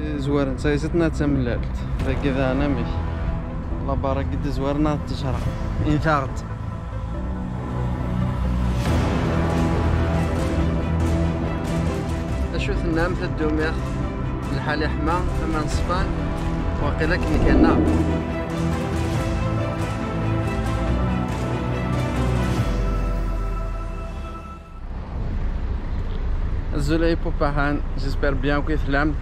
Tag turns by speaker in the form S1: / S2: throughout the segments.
S1: زوار نتا زدنا تملالت ذاك ذا انا مي لا بارك قد زوارنا التجرة انثارت. اشو ثنام في الدومير الحالي حما اما نصفان واقيلا كنا الزولي بوباهان جيسبر بيان كيف لام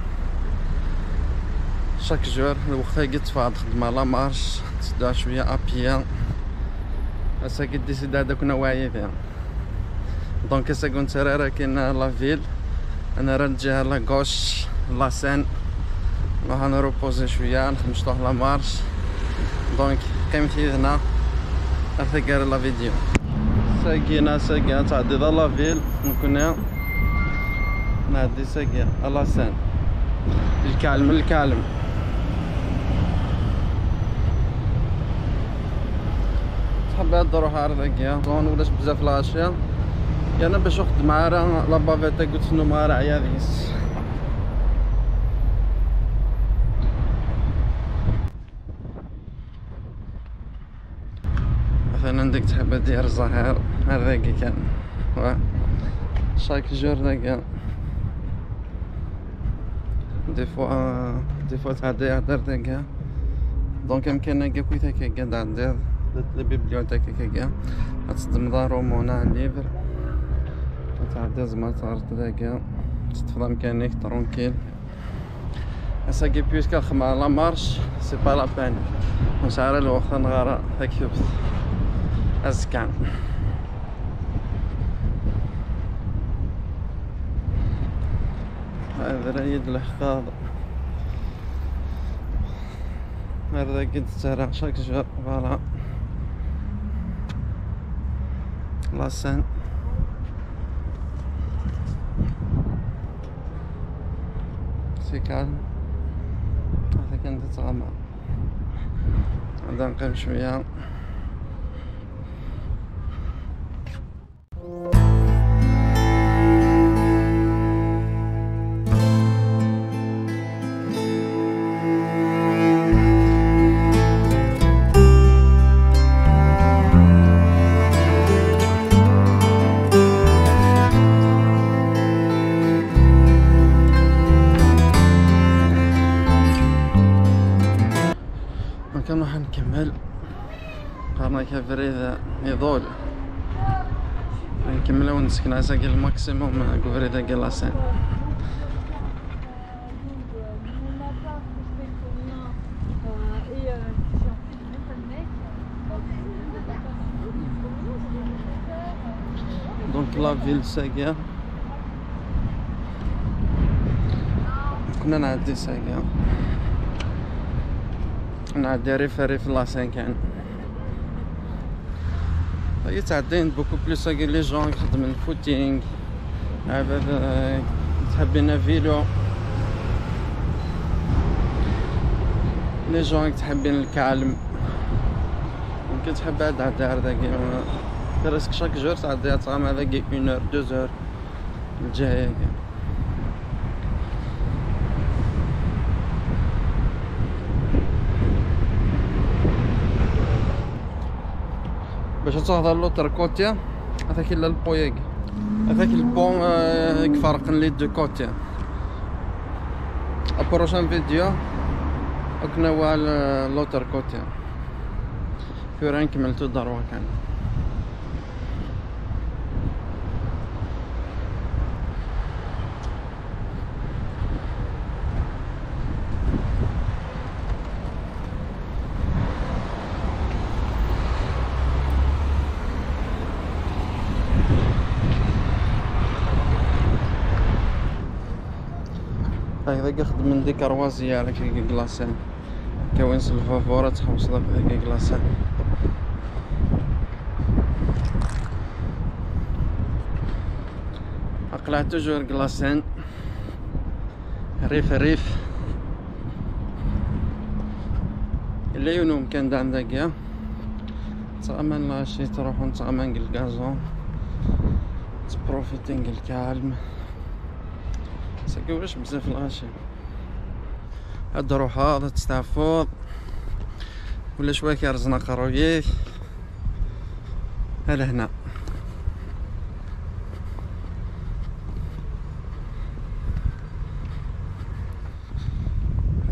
S1: شاك جور الوقت قد تفاض خدمة لا مارش تدا شوية ابيان اسا قد ديسيد هذا كنا واعيين فيها دونك اسا كنت راه كاين لا فيل انا راه نتجه لا غوش لا سين راح نروبوزي شوية نخمش لا مارش دونك قيمتي هنا ارتقار لا فيديو ساقينا تعدي لا فيل نكون نعدي ساقيا لا سين الكالم تحب نروح هكذاك دون ولاش بزاف الاشياء يعني باش ناخد معاه لا بافيتا قلت انه ما راه عياذيس مثلا عندك تحب دير الزهر هذاك كان شاك جور ذاك دي فوا تعدي يهدر ذاك دونك يمكن هكا كويت هكا قاعد عندي لي بيبليوتيك هكا غتصدم دارو مونا ليفر تعدي زمطار ذاك تتفضل مكانك ترونكيل اساكي بيسك الخدمة لا مارش سي با لا بان نشعر الوقت نغارا هاك يبث ازكان هذا رايد الحقاض هذا قد ترى شاك جور فوالا لاسان سيكال هذا كان تتغمى هذا نقيم شوية كان راح نكمل قرنا كفريدة يضول نكمل ونسكن عساكي الماكسيموم كفريدة كلاسين دونك لا فيل ساقيا كنا نعدي ساقيا نعدي ريف لاسين كان هي تعدين بوكو بلوس هاكي لي جون يخدم الفوتينغ عباد تحبين فيلو لي جون تحبين الكالم ممكن تحب هاد عدار داكي برسك شاك جور تعدي تغام هذاك 1 اور 2 اور الجاية باش تهضر لوتر كوتيا هذاك الا البويك هذاك البون يفرق لي دو كوتيا البروشان فيديو كنا هو لوتر كوتيا في راه كملتو الدروه كان هذاك يخدم من ديك روازية على كي كلاصان كوينس الفافورة تحوصلها بهاكا كلاصان اقلع توجور كلاصان ريف اللي يونوم كان دا عندك تأمن لاشي تروحو نتأمن الكازون تبروفيتين الكالم ساكي واش بزاف الغاشي هاد روحها هاد تستعفض ولا شويه كيرزنا قرويك على هنا.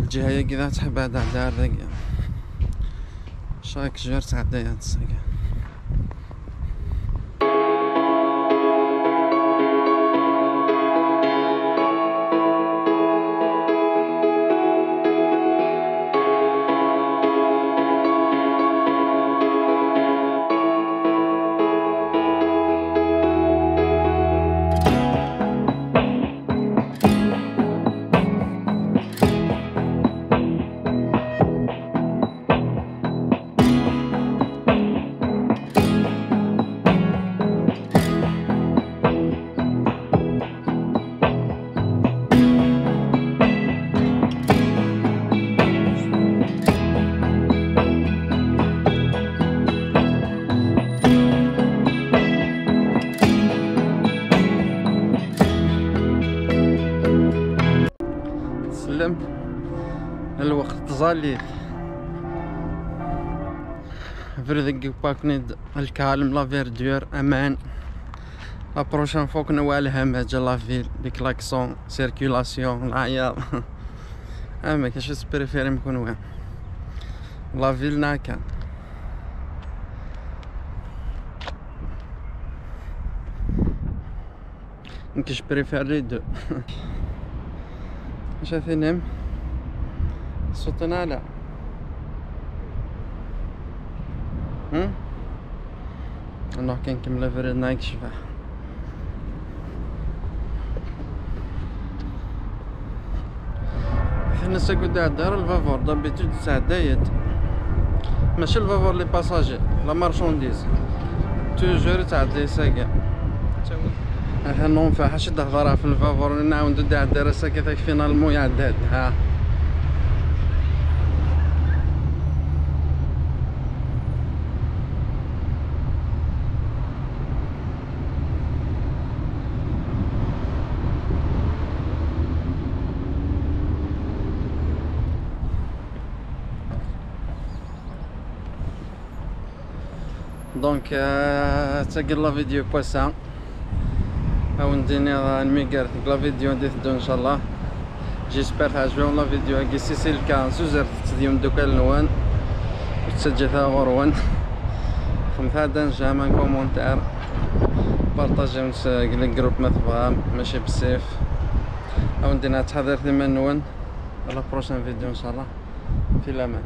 S1: الجهه هي كذا تحب هذا دار شايك جير تعدي هاد الساقه. الوقت ظالي فريدك باكنيد الكالم لا فيردور امان. لا بروشان فوق نوالها ماجا لا فيل لي كلاكسون سيركولاسيون العياط. اما كاش بريفيري نكون وين لا فيل ناكا. نكش بريفيري دو. اش ثنم صوتنا لا نروح كنكمل فريد نايك شفاه. حنا ساكود دار الفافور دابيتود تعدايد ماشي الفافور لي باساجي لا مارشونديز توجور تعدي ساكا. ها نونفع حاش تهضرها في الفافور نعاودو دار ساكا تاك فينالمون يعداد ها. دونك تسجل لا فيديو بواسا او نديني الميغار لا فيديو ندي تدو ان شاء الله. جيسبر تعجبهم لا فيديو كي سي الكان سوزر تديهم دوكا النوان وتسجلها غروان فهمت هذا نجا كومونتير بارطاجيو الجروب ما تبغى ماشي بسيف او ندينا تحضر ثمان نوان. على بروشان فيديو ان شاء الله في الامان.